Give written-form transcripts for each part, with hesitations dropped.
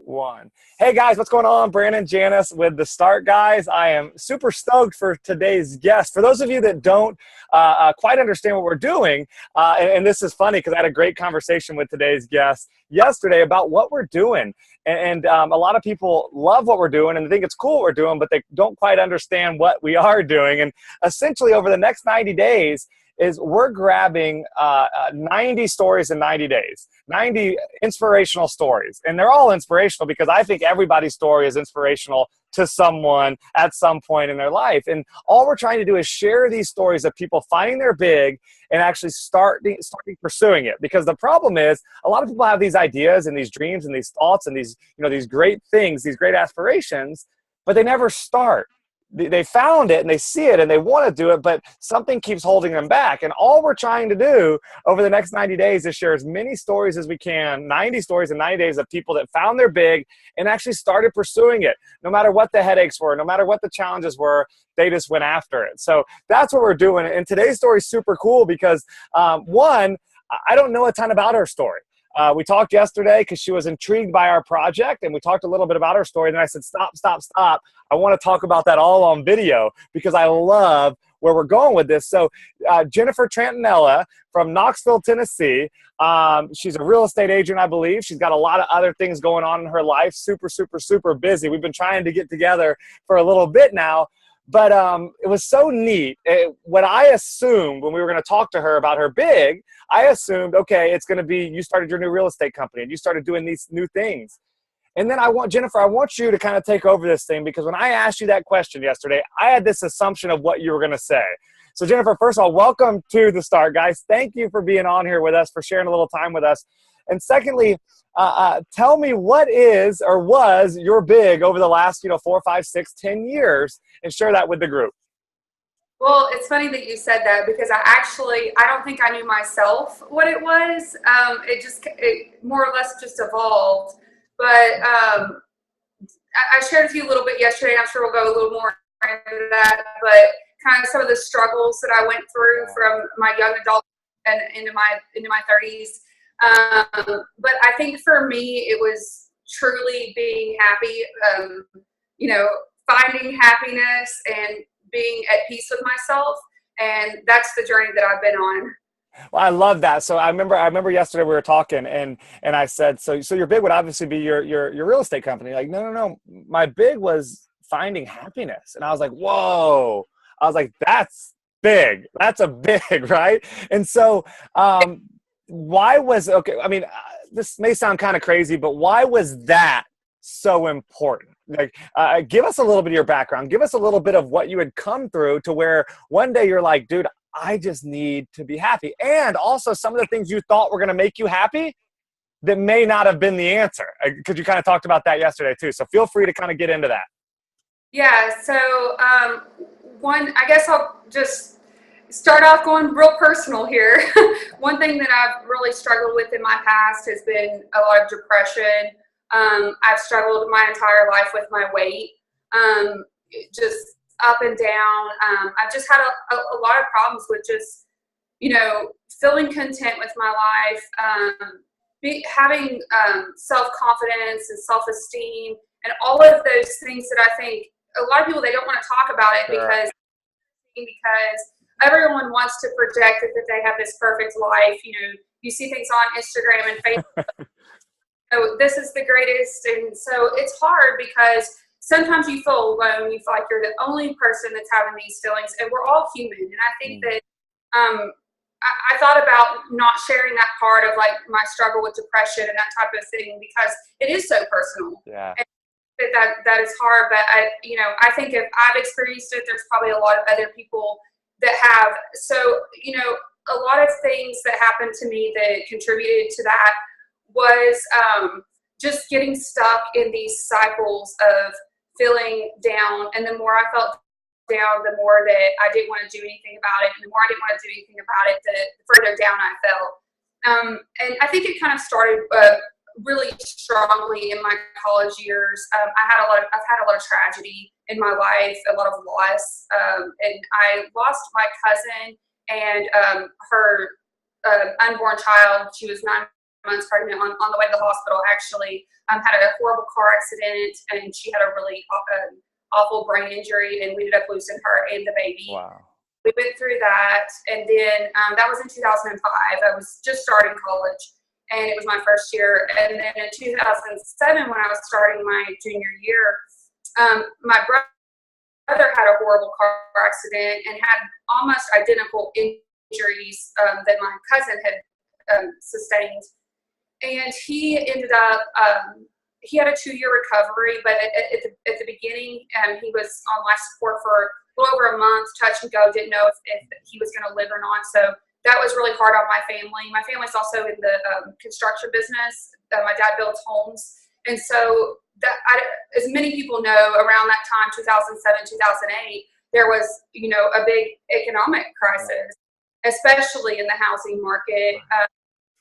One. Hey guys, what's going on? Brandon Janis with The Start Guys. I am super stoked for today's guest. For those of you that don't quite understand what we're doing, and this is funny because I had a great conversation with today's guest yesterday about what we're doing. And a lot of people love what we're doing and think it's cool what we're doing, but they don't quite understand what we are doing. And essentially over the next 90 days, is we're grabbing 90 stories in 90 days, 90 inspirational stories. And they're all inspirational because I think everybody's story is inspirational to someone at some point in their life. And all we're trying to do is share these stories of people finding their big and actually starting pursuing it. Because the problem is a lot of people have these ideas and these dreams and these thoughts and these, these great things, these great aspirations, but they never start. They found it and they see it and they want to do it, but something keeps holding them back. And all we're trying to do over the next 90 days is share as many stories as we can, 90 stories in 90 days of people that found their big and actually started pursuing it. No matter what the headaches were, no matter what the challenges were, they just went after it. So that's what we're doing. And today's story is super cool because one, I don't know a ton about her story. We talked yesterday because she was intrigued by our project, and we talked a little bit about her story. And then I said, stop. I want to talk about that all on video because I love where we're going with this. So Jennifer Trantanella from Knoxville, Tennessee. She's a real estate agent, I believe. She's got a lot of other things going on in her life. Super busy. We've been trying to get together for a little bit now. But it was so neat. What I assumed when we were going to talk to her about her big, I assumed, okay, it's going to be you started your new real estate company and you started doing these new things. And then Jennifer, I want you to kind of take over this thing because when I asked you that question yesterday, I had this assumption of what you were going to say. So Jennifer, first of all, welcome to The Start, guys. Thank you for being on here with us, for sharing a little time with us. And secondly, tell me what is or was your big over the last 4, 5, 6, 10 years and share that with the group. Well, it's funny that you said that because I don't think I knew myself what it was. It more or less just evolved. But I shared with you a little bit yesterday. I'm sure we'll go a little more into that. But kind of some of the struggles that I went through from my young adult and into my 30s. But I think for me, it was truly being happy, finding happiness and being at peace with myself. And that's the journey that I've been on. Well, I love that. So I remember yesterday we were talking and I said, so your big would obviously be your real estate company. Like, no. My big was finding happiness. And I was like, whoa. I was like, that's big. That's a big, right? And so, this may sound kind of crazy, but why was that so important? Like, give us a little bit of your background. Give us a little bit of what you had come through to where one day you're like, dude, I just need to be happy. And also some of the things you thought were going to make you happy that may not have been the answer. Because you kind of talked about that yesterday too. So feel free to kind of get into that. Yeah. So I guess I'll just start off going real personal here. One thing that I've really struggled with in my past has been a lot of depression. I've struggled my entire life with my weight, just up and down. I've just had a lot of problems with just, feeling content with my life, having self-confidence and self-esteem and all of those things that I think a lot of people, they don't want to talk about it because everyone wants to project that they have this perfect life. You see things on Instagram and Facebook. So this is the greatest. And so it's hard because sometimes you feel alone. You feel like you're the only person that's having these feelings, and we're all human. And I think that I thought about not sharing that part of like my struggle with depression and that type of thing because it is so personal. Yeah. And that is hard. But I think if I've experienced it, there's probably a lot of other people that have. So, a lot of things that happened to me that contributed to that was just getting stuck in these cycles of feeling down. And the more I felt down, the more that I didn't want to do anything about it. And the more I didn't want to do anything about it, the further down I felt. And I think it kind of started really strongly in my college years. I've had a lot of tragedy in my life, a lot of loss. And I lost my cousin and her unborn child. She was 9 months pregnant on the way to the hospital, actually had a horrible car accident, and she had a really awful brain injury, and we ended up losing her and the baby. Wow. We went through that, and then that was in 2005. I was just starting college, and it was my first year. And then in 2007, when I was starting my junior year, my brother had a horrible car accident and had almost identical injuries that my cousin had sustained. And he ended up, he had a 2-year recovery, but at the beginning, he was on life support for a little over a month, touch and go, didn't know if he was going to live or not. So that was really hard on my family. My family's also in the construction business. My dad builds homes. And so as many people know, around that time, 2007, 2008, there was, a big economic crisis, especially in the housing market.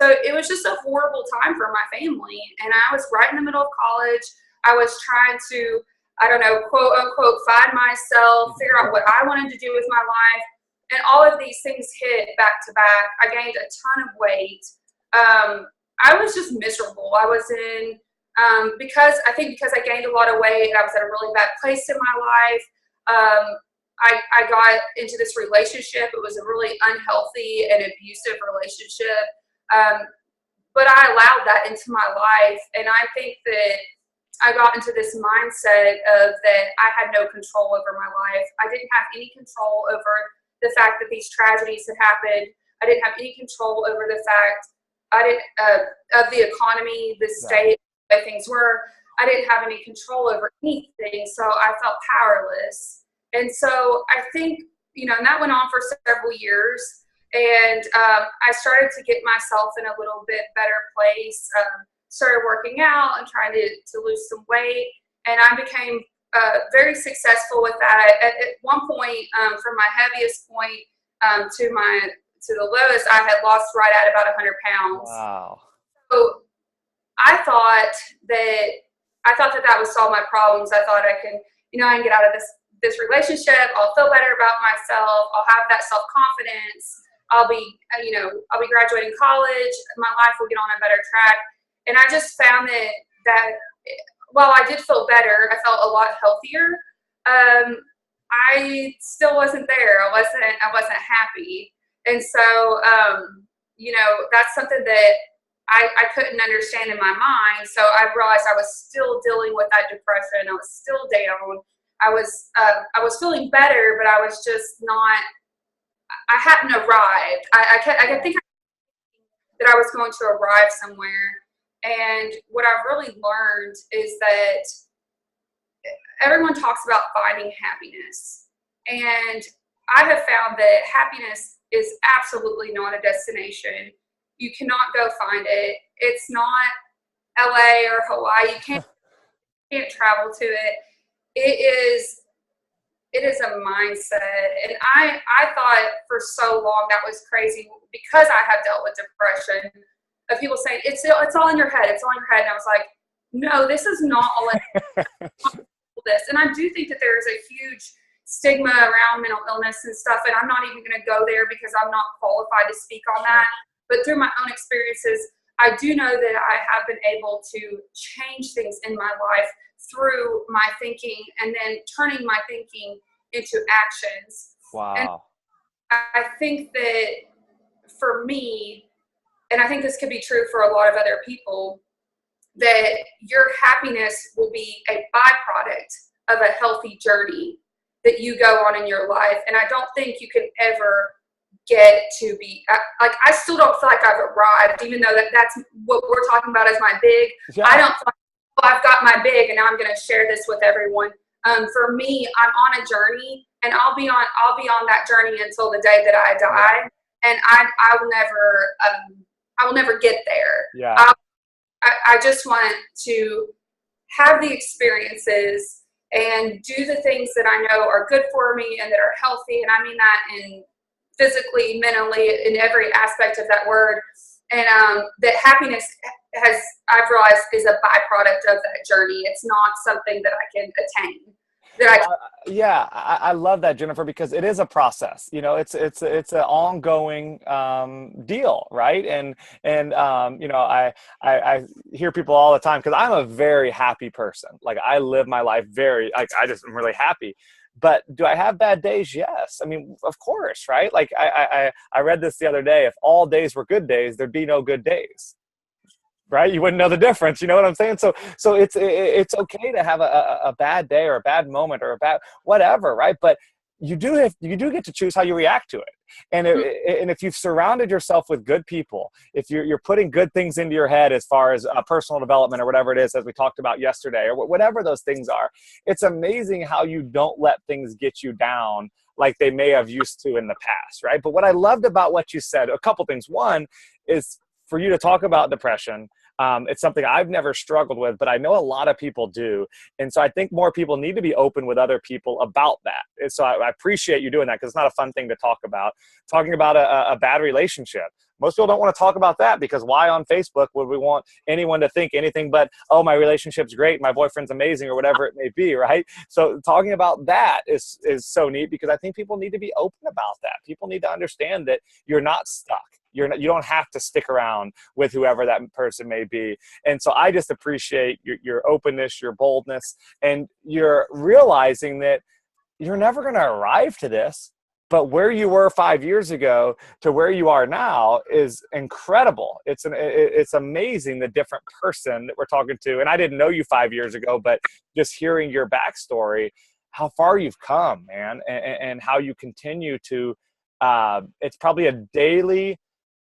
So it was just a horrible time for my family. And I was right in the middle of college. I was trying to, quote unquote, find myself, figure out what I wanted to do with my life. And all of these things hit back to back. I gained a ton of weight. I was just miserable. I was in, because I gained a lot of weight, I was at a really bad place in my life. I got into this relationship. It was a really unhealthy and abusive relationship. But I allowed that into my life. And I think that I got into this mindset of that I had no control over my life. I didn't have any control over the fact that these tragedies had happened. I didn't have any control over the fact of the economy, the state, the way things were. I didn't have any control over anything. So I felt powerless. And so I think, and that went on for several years. And I started to get myself in a little bit better place, started working out and trying to lose some weight. And I became very successful with that. At one point, from my heaviest point to the lowest, I had lost right at about 100 pounds. Wow. So I thought that would solve my problems. I thought I can get out of this relationship. I'll feel better about myself. I'll have that self-confidence. I'll be graduating college. My life will get on a better track. And I just found that while I did feel better, I felt a lot healthier. I still wasn't there. I wasn't happy. And so, that's something that I couldn't understand in my mind. So I realized I was still dealing with that depression. I was still down. I was feeling better, but I was just not. I hadn't arrived. I think that I was going to arrive somewhere. And what I've really learned is that everyone talks about finding happiness. And I have found that happiness is absolutely not a destination. You cannot go find it. It's not LA or Hawaii. You can't travel to it. It is a mindset. And I thought for so long that was crazy because I have dealt with depression, of people saying, it's all in your head. It's all in your head. And I was like, no, this is not all in this. And I do think that there's a huge stigma around mental illness and stuff. And I'm not even going to go there because I'm not qualified to speak on that. But through my own experiences, I do know that I have been able to change things in my life through my thinking and then turning my thinking into actions. Wow. And I think that for me, and I think this could be true for a lot of other people, that your happiness will be a byproduct of a healthy journey that you go on in your life. And I don't think you can ever get to be, I still don't feel like I've arrived, even though that's what we're talking about as my big. Yeah. I don't feel like, I've got my big and now I'm going to share this with everyone. For me, I'm on a journey, and I'll be on that journey until the day that I die. And I will never get there. Yeah. I just want to have the experiences and do the things that I know are good for me and that are healthy. And I mean that in physically, mentally, in every aspect of that word. And that happiness I've realized is a byproduct of that journey. It's not something that I can attain. that I. Yeah, I love that, Jennifer, because it is a process. You know, it's an ongoing deal, right? And you know, I hear people all the time because I'm a very happy person. Like I live my life very like I just am really happy. But do I have bad days? Yes. I mean, of course, right? Like I read this the other day. If all days were good days, there'd be no good days, right? You wouldn't know the difference. You know what I'm saying? So it's okay to have a bad day or a bad moment or a bad whatever, right? But you do get to choose how you react to it. And if you've surrounded yourself with good people, if you're putting good things into your head as far as personal development or whatever it is, as we talked about yesterday, or whatever those things are, it's amazing how you don't let things get you down like they may have used to in the past, right? But what I loved about what you said, a couple things. One is for you to talk about depression. It's something I've never struggled with, but I know a lot of people do. And so I think more people need to be open with other people about that. And so I appreciate you doing that because it's not a fun thing to talk about. Talking about a bad relationship. Most people don't want to talk about that because why on Facebook would we want anyone to think anything but, oh, my relationship's great, my boyfriend's amazing, or whatever it may be, right? So talking about that is so neat because I think people need to be open about that. People need to understand that you're not stuck. You don't have to stick around with whoever that person may be. And so I just appreciate your openness, your boldness, and you're realizing that you're never going to arrive to this, but where you were 5 years ago to where you are now is incredible. It's amazing the different person that we're talking to. And I didn't know you 5 years ago, but just hearing your backstory, how far you've come, man, and how you continue to, it's probably a daily,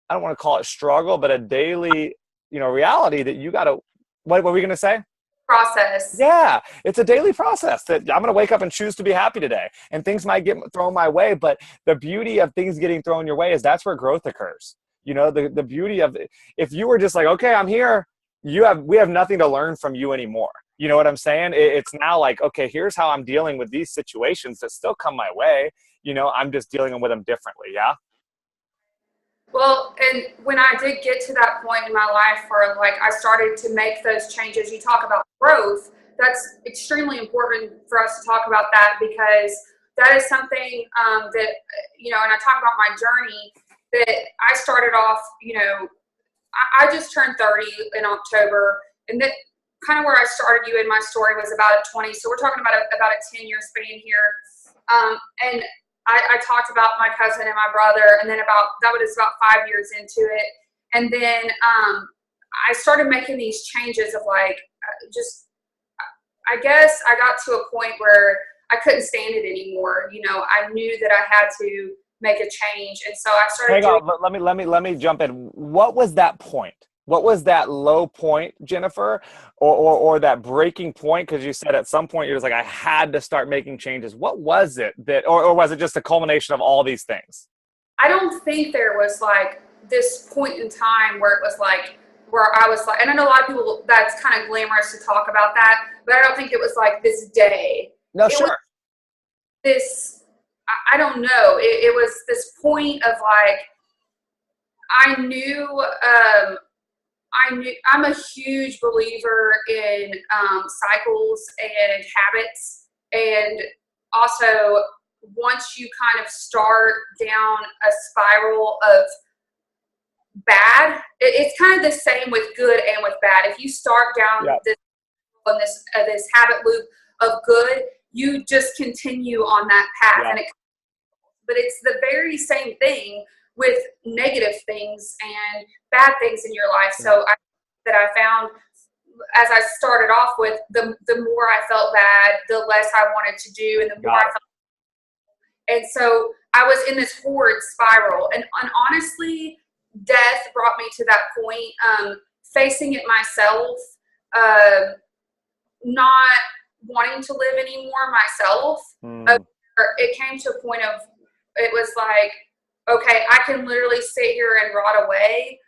I don't want to call it struggle, but a daily, reality that you got to, what were we going to say? Process. Yeah, it's a daily process that I'm going to wake up and choose to be happy today. And things might get thrown my way, but the beauty of things getting thrown your way is that's where growth occurs. The beauty of if you were just like, okay, I'm here, we have nothing to learn from you anymore. You know what I'm saying? It's now like, okay, here's how I'm dealing with these situations that still come my way. I'm just dealing with them differently. Yeah. Well, and when I did get to that point in my life where like I started to make those changes, you talk about growth, that's extremely important for us to talk about that because that is something that, and I talk about my journey that I started off, I just turned 30 in October, and that kind of where I started you in my story was about at 20. So we're talking about about a 10-year span here. And I talked about my cousin and my brother, and then that was about 5 years into it. And then I started making these changes of like, I guess I got to a point where I couldn't stand it anymore. I knew that I had to make a change. And so I started Hang on, let me jump in. What was that point? What was that low point, Jennifer, or that breaking point? Because you said at some point you're just like, I had to start making changes. What was it or was it just a culmination of all these things? I don't think there was like this point in time where it was like, where I was like, and I know a lot of people, that's kind of glamorous to talk about that, but I don't think it was like this day. No, It sure. was this, I don't know. It was this point of like, I knew, I'm a huge believer in cycles and habits. And also, once you kind of start down a spiral of bad, it's kind of the same with good and with bad. If you start down this habit loop of good, you just continue on that path. Yeah. But it's the very same thing with negative things and bad things in your life. So I found as I started off with, the more I felt bad, the less I wanted to do, and the more I felt. And so I was in this horrid spiral. And honestly, death brought me to that point. Facing it myself, not wanting to live anymore myself. It came to a point of, it was like, okay, I can literally sit here and rot away,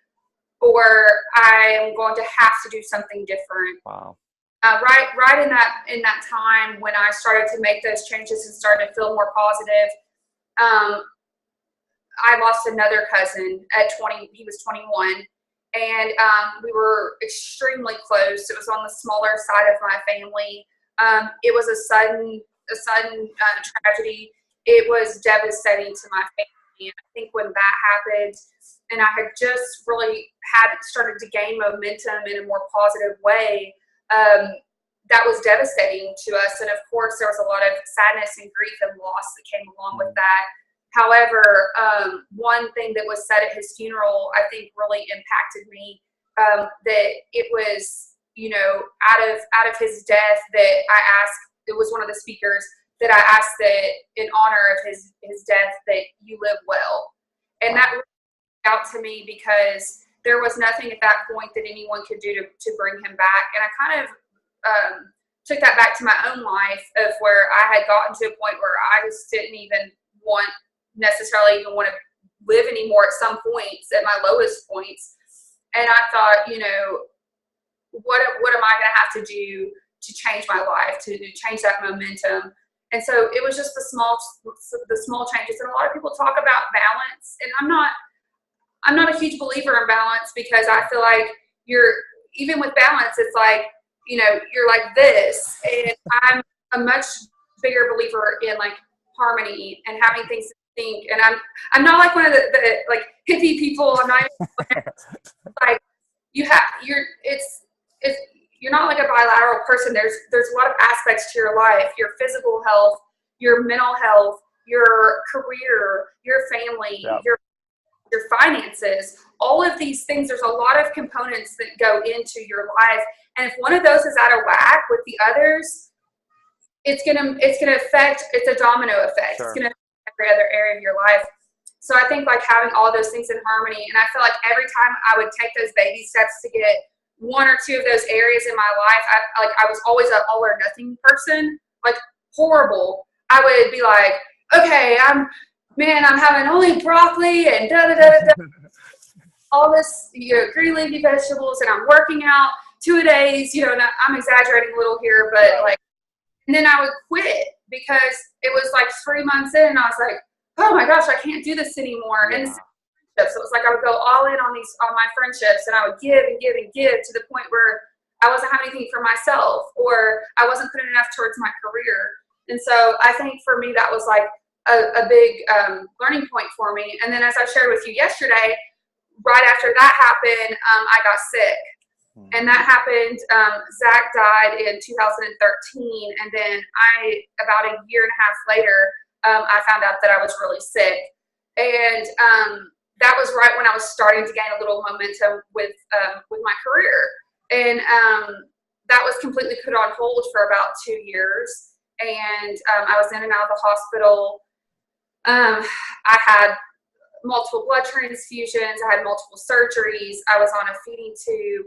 or I am going to have to do something different. Wow. Right in that time when I started to make those changes and started to feel more positive, I lost another cousin at 20. He was 21, and we were extremely close. It was on the smaller side of my family. It was a sudden a sudden tragedy. It was devastating to my family. And I think when that happened, and I had just really started to gain momentum in a more positive way, that was devastating to us. And of course, there was a lot of sadness and grief and loss that came along with that. However, one thing that was said at his funeral, I think really impacted me, that it was, out of his death, that I asked, it was one of the speakers, that I asked that in honor of his death, that you live well. And that really stood out to me because there was nothing at that point that anyone could do to bring him back. And I kind of took that back to my own life, of where I had gotten to a point where I just didn't even necessarily want to live anymore at some points, at my lowest points. And I thought, what am I going to have to do to change my life, to change that momentum? And so it was just the small changes. And a lot of people talk about balance, and I'm not a huge believer in balance, because I feel like even with balance, it's like, you're like this, and I'm a much bigger believer in like harmony and having things to think. And I'm not like one of the like hippie people. I'm not even like you're not like a bilateral person. There's a lot of aspects to your life: your physical health, your mental health, your career, your family, your finances, all of these things. There's a lot of components that go into your life. And if one of those is out of whack with the others, it's gonna affect, it's a domino effect. Sure. It's gonna affect every other area of your life. So I think like having all those things in harmony, and I feel like every time I would take those baby steps to get one or two of those areas in my life, I was always an all or nothing person, like horrible. I would be like, okay, I'm having only broccoli and all this, green leafy vegetables, and I'm working out 2 a days, and I'm exaggerating a little here, but like, and then I would quit because it was like 3 months in, and I was like, oh my gosh, I can't do this anymore. And so it was like I would go all in on my friendships, and I would give and give and give to the point where I wasn't having anything for myself, or I wasn't putting enough towards my career. And so I think for me, that was like a big learning point for me. And then, as I shared with you yesterday, right after that happened, I got sick. And that happened, Zach died in 2013. And then about a year and a half later, I found out that I was really sick. And that was right when I was starting to gain a little momentum with my career. And that was completely put on hold for about 2 years. And I was in and out of the hospital. I had multiple blood transfusions. I had multiple surgeries. I was on a feeding tube.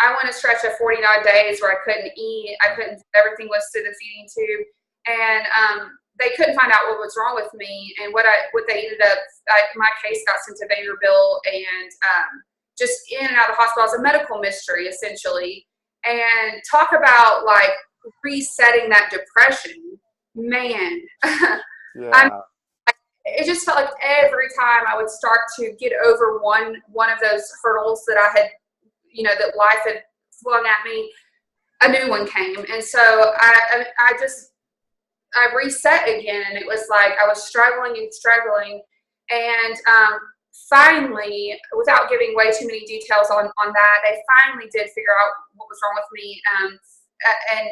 I went a stretch of 49 days where I couldn't eat. Everything was through the feeding tube. And they couldn't find out what was wrong with me. And what they ended up, my case got sent to Vanderbilt, and just in and out of the hospital. It was a medical mystery, essentially. And talk about like resetting that depression, man. It just felt like every time I would start to get over one of those hurdles that I had, that life had flung at me, a new one came. And so I reset again, and it was like I was struggling. And finally, without giving way too many details on that, they finally did figure out what was wrong with me. And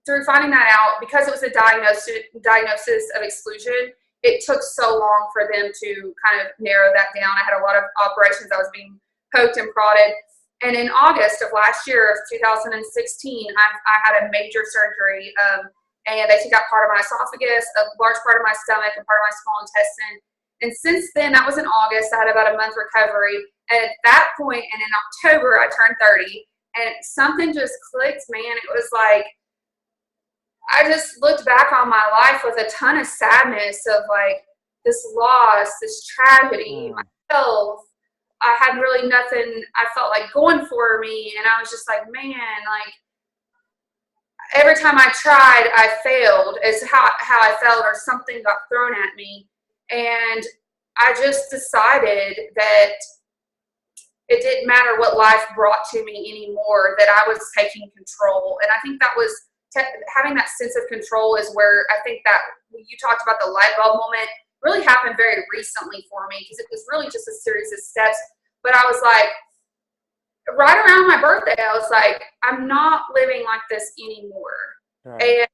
through finding that out, because it was a diagnosis of exclusion, it took so long for them to kind of narrow that down. I had a lot of operations. I was being poked and prodded. And in August of last year, 2016, I had a major surgery, and they took out part of my esophagus, a large part of my stomach, and part of my small intestine. And since then, that was in August, I had about a month recovery. And at that point, and in October, I turned 30, and something just clicked, man. It was like, I just looked back on my life with a ton of sadness of like this loss, this tragedy, my health. I had really nothing, I felt like, going for me. And I was just like, man, like every time I tried, I failed, is how I felt, or something got thrown at me. And I just decided that it didn't matter what life brought to me anymore, that I was taking control. And I think that was having that sense of control is where I think that you talked about the light bulb moment really happened very recently for me, because it was really just a series of steps. But I was like, right around my birthday, I was like, I'm not living like this anymore. Right. And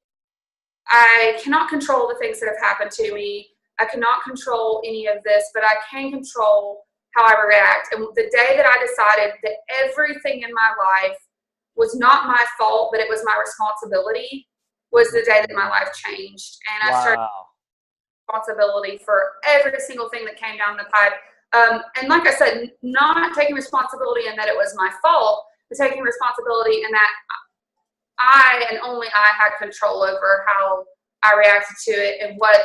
I cannot control the things that have happened to me. I cannot control any of this, but I can control how I react. And the day that I decided that everything in my life was not my fault, but it was my responsibility, was the day that my life changed. And I started responsibility for every single thing that came down the pipe. And like I said, not taking responsibility in that it was my fault, but taking responsibility in that I and only I had control over how I reacted to it, and what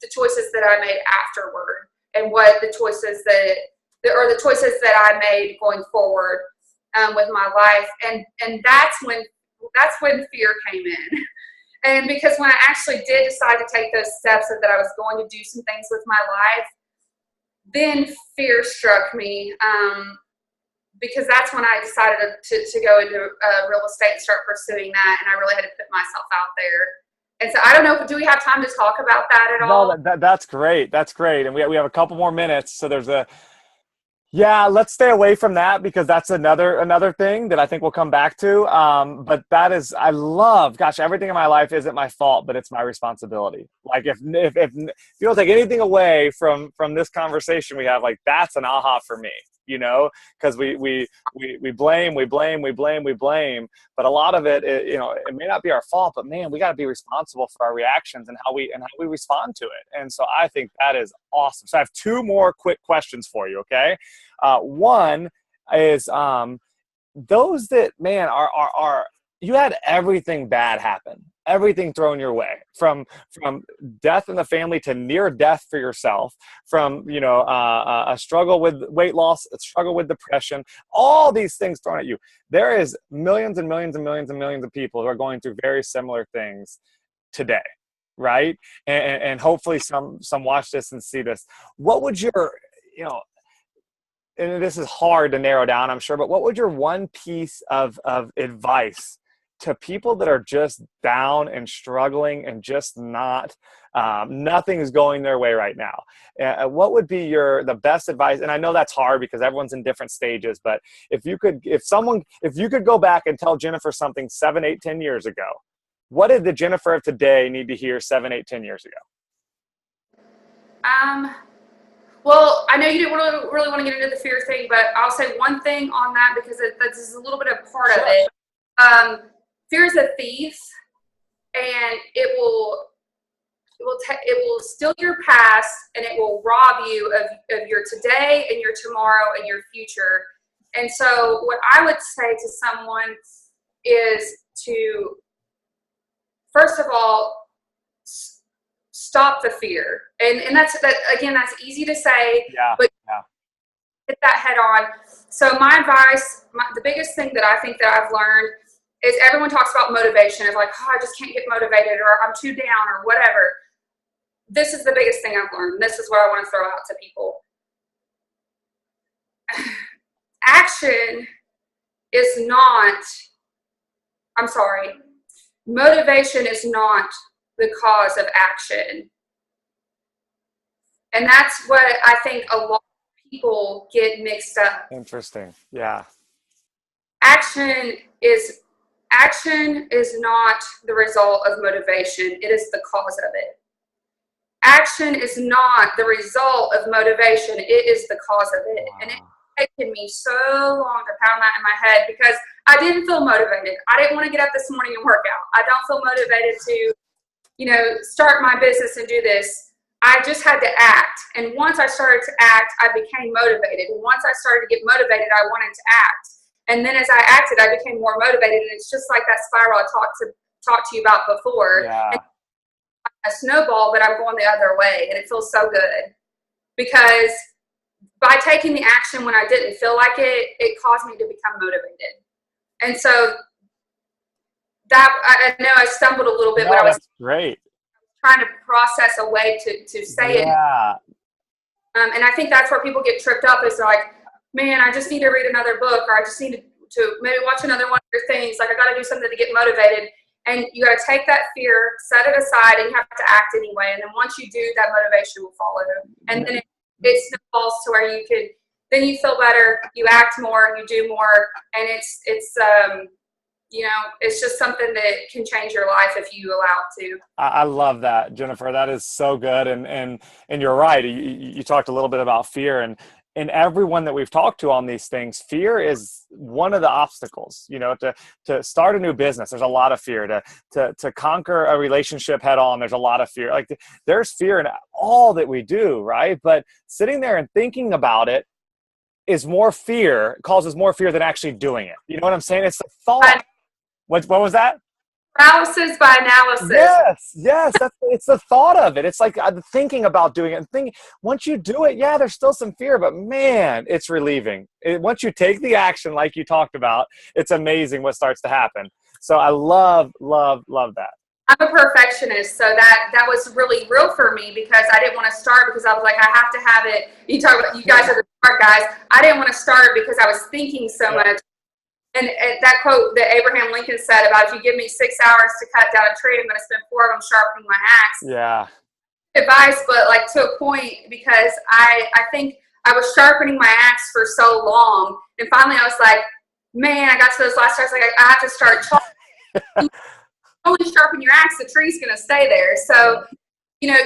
the choices that I made afterward, and what the choices the choices that I made going forward with my life. And that's when fear came in. And because when I actually did decide to take those steps, that I was going to do some things with my life, then fear struck me, because that's when I decided to go into real estate and start pursuing that. And I really had to put myself out there. And so I don't know, do we have time to talk about that at all? No, that's great. That's great. And we have a couple more minutes. So let's stay away from that, because that's another thing that I think we'll come back to. But everything in my life isn't my fault, but it's my responsibility. Like if you don't take anything away from this conversation we have, like, that's an aha for me, because we blame, but a lot of it, it may not be our fault, but man, we got to be responsible for our reactions and how we respond to it. And so I think that is awesome. So I have two more quick questions for you. Okay. One is, those that, man, are you had everything bad happen, everything thrown your way, from death in the family to near death for yourself, from a struggle with weight loss, a struggle with depression, all these things thrown at you. There is millions and millions and millions and millions of people who are going through very similar things today, right? And hopefully some watch this and see this. What would your, and this is hard to narrow down, I'm sure, but what would your one piece of advice to people that are just down and struggling and just nothing's going their way right now? What would be the best advice? And I know that's hard because everyone's in different stages, but if you could go back and tell Jennifer something 7, 8, 10 years ago, what did the Jennifer of today need to hear 7, 8, 10 years ago? Well, I know you didn't really want to get into the fear thing, but I'll say one thing on that, because this is a little bit of part of it. Fear is a thief, and it will steal your past, and it will rob you of your today and your tomorrow and your future. And so what I would say to someone is to, first of all, stop the fear. And that's easy to say, but hit that head on. So my advice, the biggest thing that I think that I've learned is, everyone talks about motivation, of like, oh, I just can't get motivated, or I'm too down, or whatever. This is the biggest thing I've learned. This is what I want to throw out to people. Motivation is not the cause of action. And that's what I think a lot of people get mixed up. Interesting. Yeah. Action is not the result of motivation. It is the cause of it. Action is not the result of motivation. It is the cause of it. Wow. And it's taken me so long to pound that in my head, because I didn't feel motivated. I didn't want to get up this morning and work out. I don't feel motivated to, start my business and do this. I just had to act. And once I started to act, I became motivated. And once I started to get motivated, I wanted to act. And then as I acted, I became more motivated. And it's just like that spiral I talked to you about before. Yeah. A snowball, but I'm going the other way. And it feels so good, because by taking the action when I didn't feel like it, it caused me to become motivated. And so that, I know I stumbled a little bit, but I was great. Trying to process a way to say it. And I think that's where people get tripped up, is like, man, I just need to read another book, or I just need to maybe watch another one of your things. Like, I got to do something to get motivated. And you got to take that fear, set it aside, and you have to act anyway. And then once you do, that motivation will follow. And then it snowballs to where you could, then you feel better, you act more, you do more, and it's you know, it's just something that can change your life if you allow it to. I love that, Jennifer. That is so good. And you're right. You talked a little bit about fear, and everyone that we've talked to on these things, fear is one of the obstacles. You know, to start a new business, there's a lot of fear. To conquer a relationship head on, there's a lot of fear. Like there's fear in all that we do, right? But sitting there and thinking about it is more fear, causes more fear than actually doing it. You know what I'm saying? It's the thought. What was that? Paralysis by analysis. Yes. It's the thought of it. It's like thinking about doing it and thinking. Once you do it, yeah, there's still some fear, but man, it's relieving. Once you take the action, like you talked about, it's amazing what starts to happen. So I love that. I'm a perfectionist, so that was really real for me because I didn't want to start because I was like, I have to have it. You talk about, you guys are the smart guys. I didn't want to start because I was thinking so much. And that quote that Abraham Lincoln said about, if you give me 6 hours to cut down a tree, I'm going to spend 4 of them sharpening my axe. Yeah. Advice, but like to a point, because I think I was sharpening my axe for so long. And finally I was like, man, I got to those last steps. Like I have to start chopping. Only sharpen your axe, the tree's going to stay there. So, you know,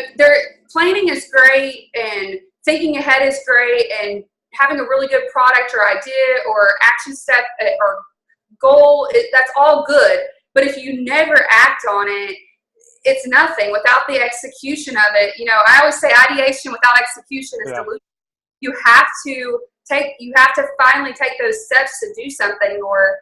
planning is great and thinking ahead is great, and having a really good product or idea or action step or goal, that's all good. But if you never act on it, it's nothing. Without the execution of it, you know, I always say ideation without execution is delusion. You have to finally take those steps to do something, or,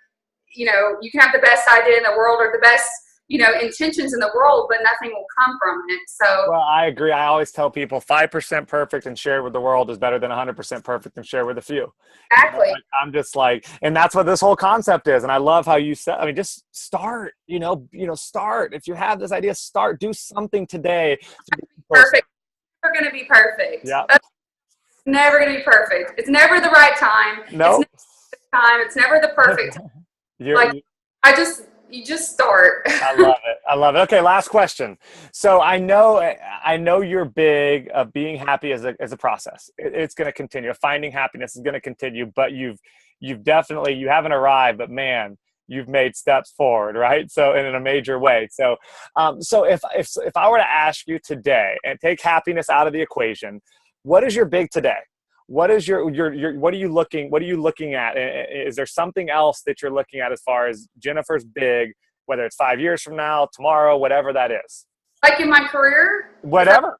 you know, you can have the best idea in the world or the best, you know, intentions in the world, but nothing will come from it. So, well, I agree. I always tell people 5% perfect and share with the world is better than 100% perfect and share with a few. Exactly. You know, I'm just like, and that's what this whole concept is. And I love how you said, I mean, just start, start. If you have this idea, start, do something today. Perfect. It's never going to be perfect. Yeah. It's never going to be perfect. It's never the right time. No. It's never the perfect time. You just start. I love it. Okay, last question. So I know you're big of being happy as a process. It's going to continue. Finding happiness is going to continue, but you haven't arrived, but man, you've made steps forward, right? So in a major way. So if I were to ask you today and take happiness out of the equation, what is your big today? What is what are you looking at? Is there something else that you're looking at as far as Jennifer's big, whether it's 5 years from now, tomorrow, whatever that is? Like in my career? Whatever.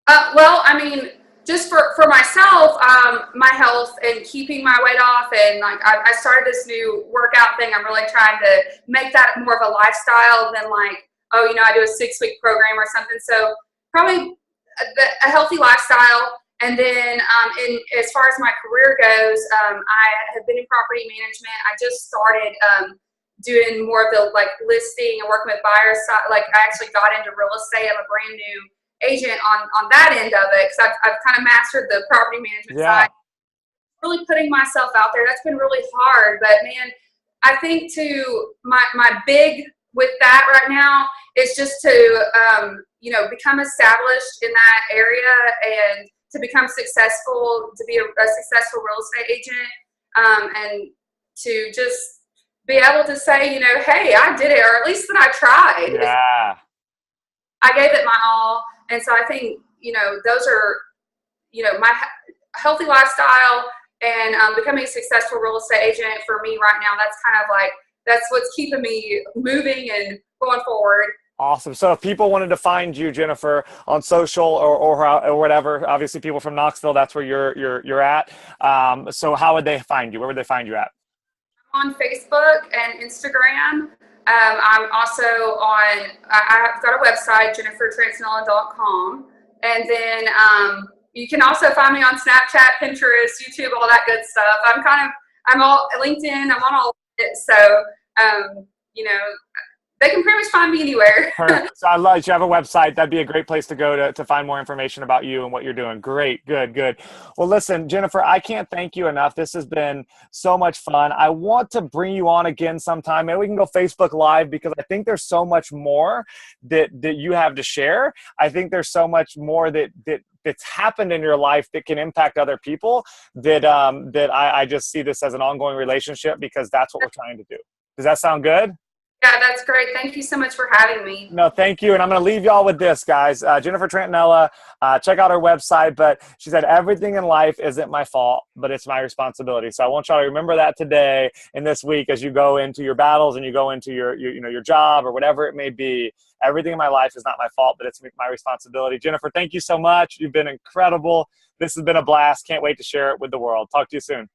Well, I mean, just for myself, my health and keeping my weight off, and like I started this new workout thing. I'm really trying to make that more of a lifestyle than like, oh, you know, I do a 6-week program or something. So probably a healthy lifestyle. And then as far as my career goes, I have been in property management. I just started doing more of the like listing and working with buyers. Like I actually got into real estate. I'm a brand new agent on that end of it, because I've kind of mastered the property management side. Really putting myself out there. That's been really hard. But man, I think my big with that right now is just to become established in that area and to become successful, to be a successful real estate agent, and to just be able to say, you know, hey, I did it, or at least that I tried. Yeah. I gave it my all. And so I think, you know, those are, you know, my healthy lifestyle and becoming a successful real estate agent for me right now. That's kind of like, that's what's keeping me moving and going forward. Awesome. So if people wanted to find you, Jennifer, on social or whatever, obviously people from Knoxville, that's where you're at. So how would they find you? Where would they find you at? I'm on Facebook and Instagram. I'm also I've got a website, jennifertrantanella.com. And then you can also find me on Snapchat, Pinterest, YouTube, all that good stuff. I'm all LinkedIn. I'm on all of it. So, you know, They can pretty much find me anywhere. Perfect. So I love you have a website. That'd be a great place to go to find more information about you and what you're doing. Great. Good, good. Well, listen, Jennifer, I can't thank you enough. This has been so much fun. I want to bring you on again sometime. Maybe we can go Facebook Live because I think there's so much more that you have to share. I think there's so much more that's happened in your life that can impact other people that I just see this as an ongoing relationship because that's what we're trying to do. Does that sound good? Yeah, that's great. Thank you so much for having me. No, thank you. And I'm going to leave y'all with this, guys. Jennifer Trantanella, check out her website. But she said, everything in life isn't my fault, but it's my responsibility. So I want y'all to remember that today and this week as you go into your battles and you go into your job or whatever it may be. Everything in my life is not my fault, but it's my responsibility. Jennifer, thank you so much. You've been incredible. This has been a blast. Can't wait to share it with the world. Talk to you soon.